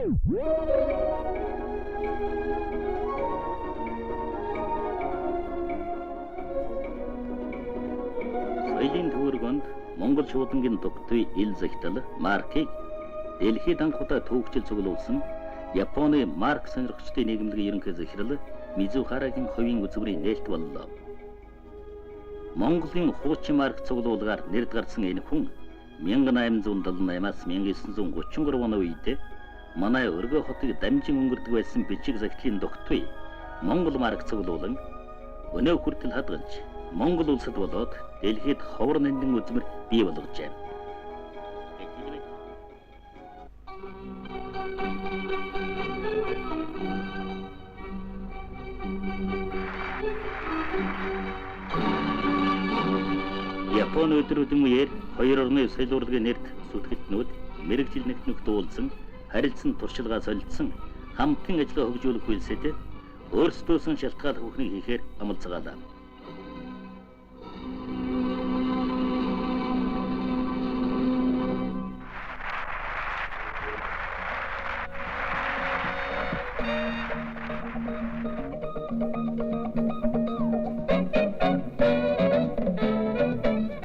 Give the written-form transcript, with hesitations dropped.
Соёлын төвөргөнд Монгол шуудангийн тогтвол ил захидал маркийг дэлхийд анх удаа төвөгчл цуглуулсан Японы марк сонирхчдын нийгэмлэгийн ерөнхий захирал Мизухарагийн хувийн үзмэрийн нээлт боллоо. Монголын хуучин марк цуглуулгаар нэрд гарсан энэ хүн 1878-аас 1933 оны үед манай өргөө хотыг дамжин өнгөрдөг байсан бичиг захидлын тогтвол Монгол марк цуглуулан өнөө хүртэл хадгалж Монгол улсад болоод дэлхийд ховор нэндэн үзмэр бий болгожээ. Японы өдрүүдийн үеэр хоёр орны соёл урлагийн нэрт сүтгэлтнүүд мэрэгжил нэгтнэгт уулзсан харилцан туршилгаа солилцсон хамтын ажиллагаа хөгжүүлэх хөлсөд өөрсдөөс нь шалтгааллах бүхнийг хийхээр амлацгаалаа.